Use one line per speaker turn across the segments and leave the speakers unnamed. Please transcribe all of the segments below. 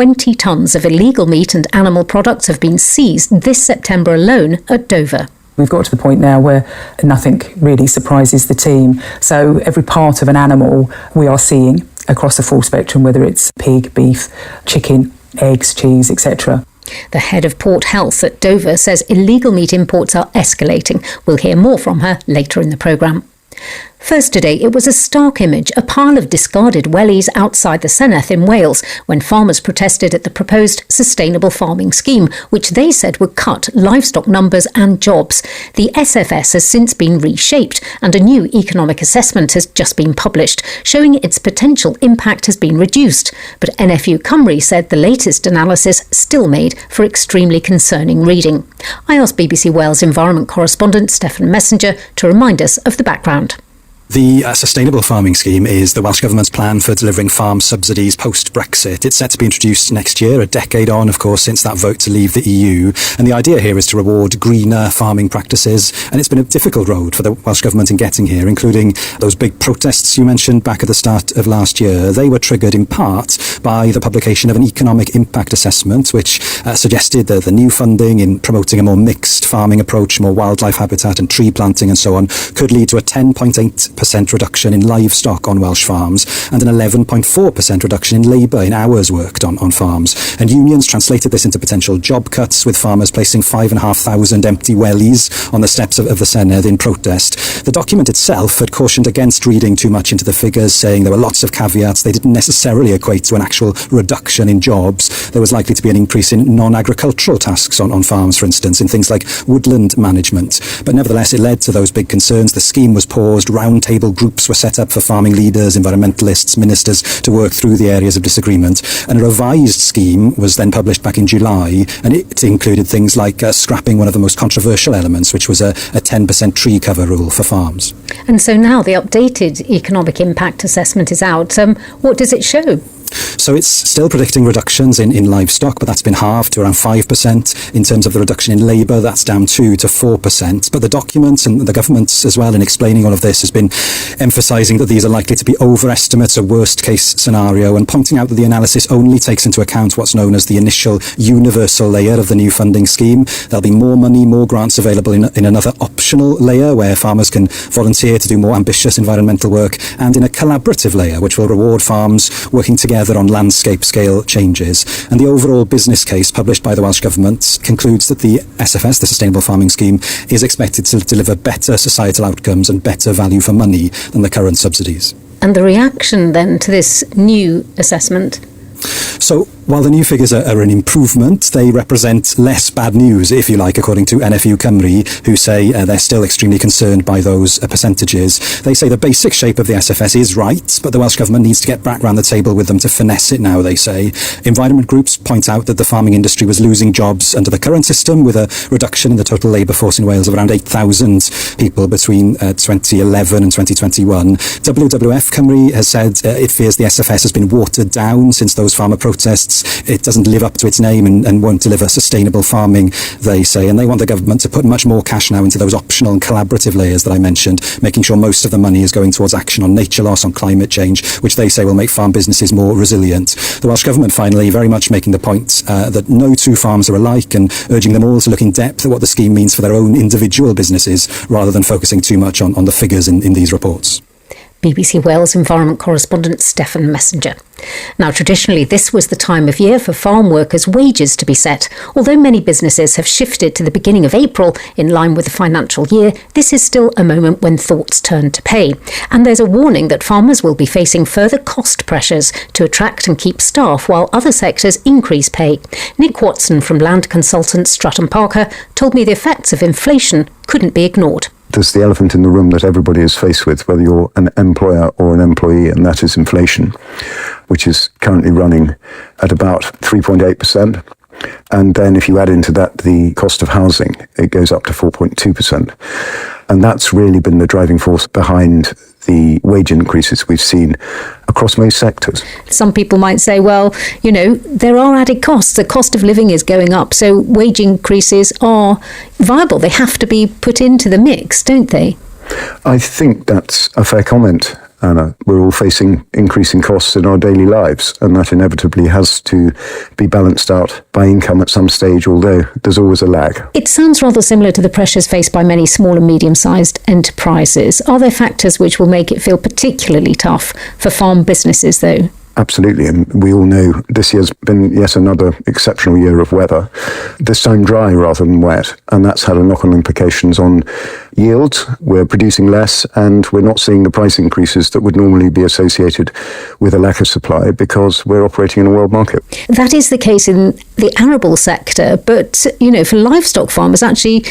20 tonnes of illegal meat and animal products have been seized this September alone at Dover.
We've got to the point now where nothing really surprises the team. So every part of an animal we are seeing across the full spectrum, whether it's pig, beef, chicken, eggs, cheese, etc.
The head of Port Health at Dover says illegal meat imports are escalating. We'll hear more from her later in the programme. First today, it was a stark image, a pile of discarded wellies outside the Senedd in Wales, when farmers protested at the proposed sustainable farming scheme, which they said would cut livestock numbers and jobs. The SFS has since been reshaped, and a new economic assessment has just been published, showing its potential impact has been reduced. But NFU Cymru said the latest analysis still made for extremely concerning reading. I asked BBC Wales environment correspondent Stefan Messenger to remind us of the background.
The sustainable farming scheme is the Welsh Government's plan for delivering farm subsidies post-Brexit. It's set to be introduced next year, a decade on, of course, since that vote to leave the EU. And the idea here is to reward greener farming practices. And it's been a difficult road for the Welsh Government in getting here, including those big protests you mentioned back at the start of last year. They were triggered in part by the publication of an economic impact assessment, which suggested that the new funding in promoting a more mixed farming approach, more wildlife habitat and tree planting and so on, could lead to a 10.8% reduction in livestock on Welsh farms and an 11.4% reduction in labour in hours worked on farms. And unions translated this into potential job cuts, with farmers placing 5,500 empty wellies on the steps of the Senedd in protest. The document itself had cautioned against reading too much into the figures, saying there were lots of caveats. They didn't necessarily equate to an actual reduction in jobs. There was likely to be an increase in non-agricultural tasks on farms, for instance, in things like woodland management. But nevertheless, it led to those big concerns. The scheme was paused, round-table groups were set up for farming leaders, environmentalists, ministers to work through the areas of disagreement. And a revised scheme was then published back in July, and it included things like scrapping one of the most controversial elements, which was a 10% tree cover rule for farms.
And so now the updated economic impact assessment is out. What does it show?
So it's still predicting reductions in livestock, but that's been halved to around 5%. In terms of the reduction in labour, that's down 2 to 4%. But the documents and the government as well, in explaining all of this, has been emphasising that these are likely to be overestimates, a worst-case scenario, and pointing out that the analysis only takes into account what's known as the initial universal layer of the new funding scheme. There'll be more money, more grants available in another optional layer where farmers can volunteer to do more ambitious environmental work, and in a collaborative layer which will reward farms working together on landscape scale changes. And the overall business case published by the Welsh Government concludes that the SFS, the Sustainable Farming Scheme, is expected to deliver better societal outcomes and better value for money than the current subsidies.
And the reaction then to this new assessment?
So while the new figures are an improvement, they represent less bad news, if you like, according to NFU Cymru, who say they're still extremely concerned by those percentages. They say the basic shape of the SFS is right, but the Welsh Government needs to get back round the table with them to finesse it now, they say. Environment groups point out that the farming industry was losing jobs under the current system, with a reduction in the total labour force in Wales of around 8,000 people between 2011 and 2021. WWF Cymru has said it fears the SFS has been watered down since those farmer protests. It doesn't live up to its name and won't deliver sustainable farming, they say, and they want the government to put much more cash now into those optional and collaborative layers that I mentioned, making sure most of the money is going towards action on nature loss, on climate change, which they say will make farm businesses more resilient. The Welsh Government finally very much making the point that no two farms are alike, and urging them all to look in depth at what the scheme means for their own individual businesses, rather than focusing too much on the figures in these reports.
BBC Wales environment correspondent Stefan Messenger. Now, traditionally, this was the time of year for farm workers' wages to be set. Although many businesses have shifted to the beginning of April in line with the financial year, this is still a moment when thoughts turn to pay. And there's a warning that farmers will be facing further cost pressures to attract and keep staff while other sectors increase pay. Nick Watson from land consultant Stratton Parker told me the effects of inflation couldn't be ignored.
There's the elephant in the room that everybody is faced with, whether you're an employer or an employee, and that is inflation, which is currently running at about 3.8%. And then if you add into that the cost of housing, it goes up to 4.2%. And that's really been the driving force behind the wage increases we've seen across most sectors.
Some people might say, well, there are added costs. The cost of living is going up, so wage increases are viable. They have to be put into the mix, don't they?
I think that's a fair comment. And we're all facing increasing costs in our daily lives, and that inevitably has to be balanced out by income at some stage, although there's always a lag.
It sounds rather similar to the pressures faced by many small and medium-sized enterprises. Are there factors which will make it feel particularly tough for farm businesses, though?
Absolutely, and we all know this year's been yet another exceptional year of weather, this time dry rather than wet, and that's had a knock-on implications on yields. We're producing less, and we're not seeing the price increases that would normally be associated with a lack of supply because we're operating in a world market.
That is the case in the arable sector, but, for livestock farmers, actually,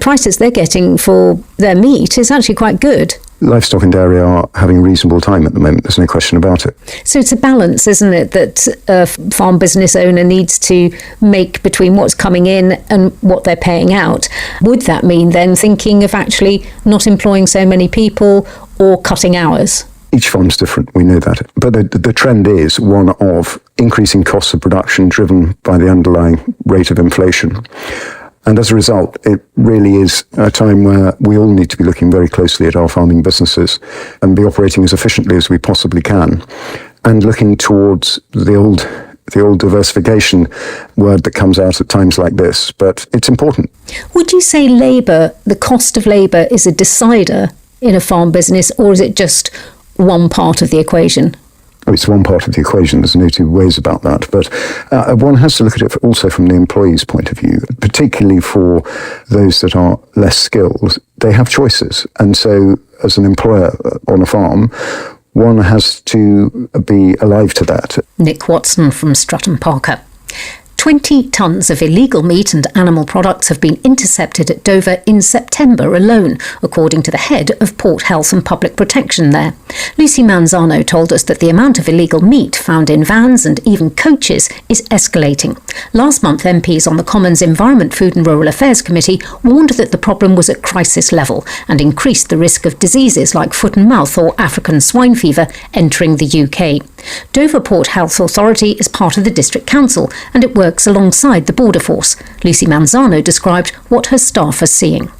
prices they're getting for their meat is actually quite good.
Livestock and dairy are having a reasonable time at the moment, there's no question about it.
So it's a balance, isn't it, that a farm business owner needs to make between what's coming in and what they're paying out. Would that mean then thinking of actually not employing so many people or cutting hours?
Each farm's different, we know that. But the trend is one of increasing costs of production driven by the underlying rate of inflation. And as a result, it really is a time where we all need to be looking very closely at our farming businesses and be operating as efficiently as we possibly can, and looking towards the old diversification word that comes out at times like this. But it's important.
Would you say the cost of labour, is a decider in a farm business, or is it just one part of the equation?
It's one part of the equation, there's no two ways about that, but one has to look at it also from the employee's point of view, particularly for those that are less skilled. They have choices, and so as an employer on a farm, one has to be alive to that.
Nick Watson from Stratton Parker. 20 tonnes of illegal meat and animal products have been intercepted at Dover in September alone, according to the head of Port Health and Public Protection there. Lucy Manzano told us that the amount of illegal meat found in vans and even coaches is escalating. Last month, MPs on the Commons Environment, Food and Rural Affairs Committee warned that the problem was at crisis level and increased the risk of diseases like foot and mouth or African swine fever entering the UK. Dover Port Health Authority is part of the District Council and it works alongside the Border Force. Lucy Manzano described what her staff are seeing.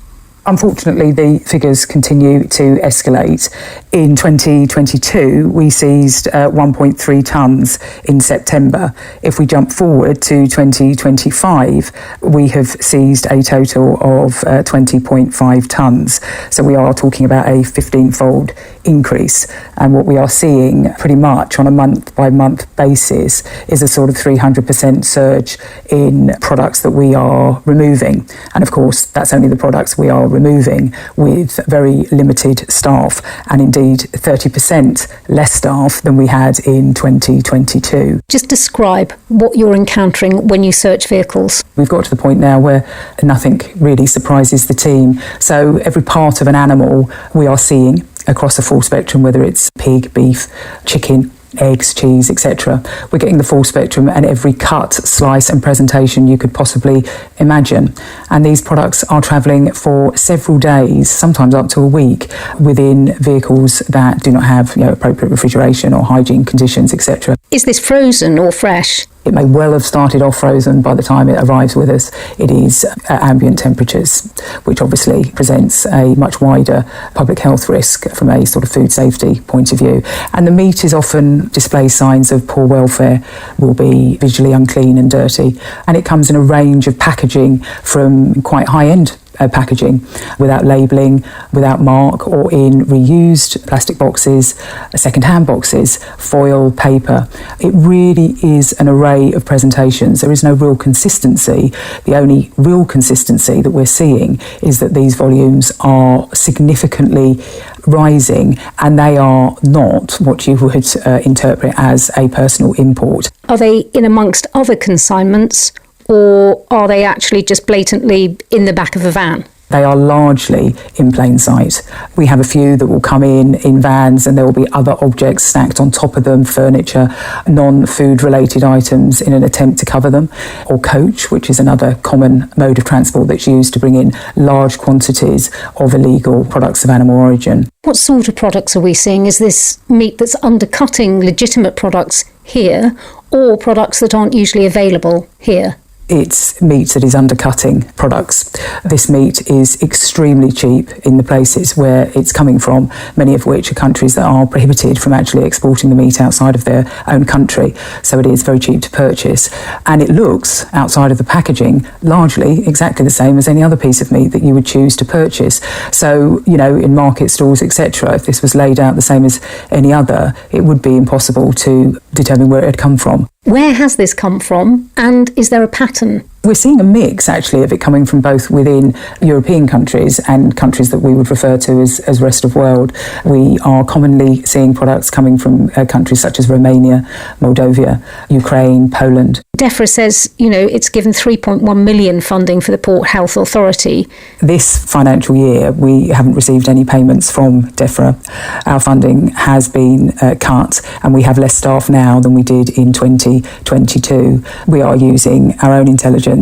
Unfortunately, the figures continue to escalate. In 2022, we seized 1.3 tonnes in September. If we jump forward to 2025, we have seized a total of 20.5 tonnes. So we are talking about a 15-fold increase. And what we are seeing pretty much on a month-by-month basis is a sort of 300% surge in products that we are removing. And of course, that's only the products we are removing with very limited staff, and indeed 30% less staff than we had in 2022.
Just describe what you're encountering when you search vehicles.
We've got to the point now where nothing really surprises the team. So every part of an animal we are seeing across the full spectrum, whether it's pig, beef, chicken, eggs, cheese, etc. We're getting the full spectrum and every cut, slice and presentation you could possibly imagine. And these products are travelling for several days, sometimes up to a week, within vehicles that do not have appropriate refrigeration or hygiene conditions, etc.
Is this frozen or fresh?
It may well have started off frozen by the time it arrives with us. It is at ambient temperatures, which obviously presents a much wider public health risk from a sort of food safety point of view. And the meat is often displays signs of poor welfare, will be visually unclean and dirty. And it comes in a range of packaging from quite high-end packaging, without labelling, without mark, or in reused plastic boxes, second-hand boxes, foil, paper. It really is an array of presentations. There is no real consistency. The only real consistency that we're seeing is that these volumes are significantly rising, and they are not what you would interpret as a personal import.
Are they in amongst other consignments, or are they actually just blatantly in the back of a van?
They are largely in plain sight. We have a few that will come in vans, and there will be other objects stacked on top of them, furniture, non-food related items in an attempt to cover them, or coach, which is another common mode of transport that's used to bring in large quantities of illegal products of animal origin.
What sort of products are we seeing? Is this meat that's undercutting legitimate products here, or products that aren't usually available here?
It's meat that is undercutting products. This meat is extremely cheap in the places where it's coming from, many of which are countries that are prohibited from actually exporting the meat outside of their own country. So it is very cheap to purchase. And it looks, outside of the packaging, largely exactly the same as any other piece of meat that you would choose to purchase. So, in market stalls, etc., if this was laid out the same as any other, it would be impossible to determine where it had come from.
Where has this come from, and is there a pattern?
We're seeing a mix, actually, of it coming from both within European countries and countries that we would refer to as rest of world. We are commonly seeing products coming from countries such as Romania, Moldova, Ukraine, Poland.
DEFRA says, it's given 3.1 million funding for the Port Health Authority.
This financial year, we haven't received any payments from DEFRA. Our funding has been cut, and we have less staff now than we did in 2022. We are using our own intelligence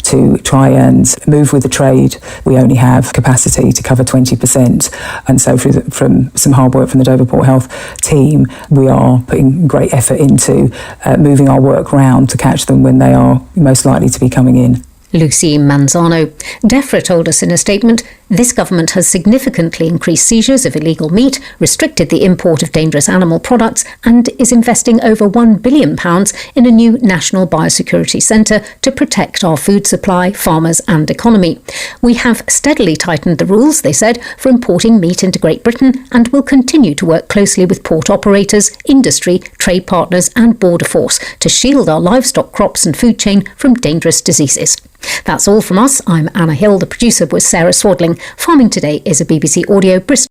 to try and move with the trade. We only have capacity to cover 20%. And so from some hard work from the Dover Port Health team, we are putting great effort into moving our work round to catch them when they are most likely to be coming in.
Lucy Manzano. DEFRA told us in a statement, this government has significantly increased seizures of illegal meat, restricted the import of dangerous animal products, and is investing over £1 billion in a new national biosecurity centre to protect our food supply, farmers and economy. We have steadily tightened the rules, they said, for importing meat into Great Britain and will continue to work closely with port operators, industry, trade partners and border force to shield our livestock crops and food chain from dangerous diseases. That's all from us. I'm Anna Hill. The producer was Sarah Swadling. Farming Today is a BBC Audio Bristol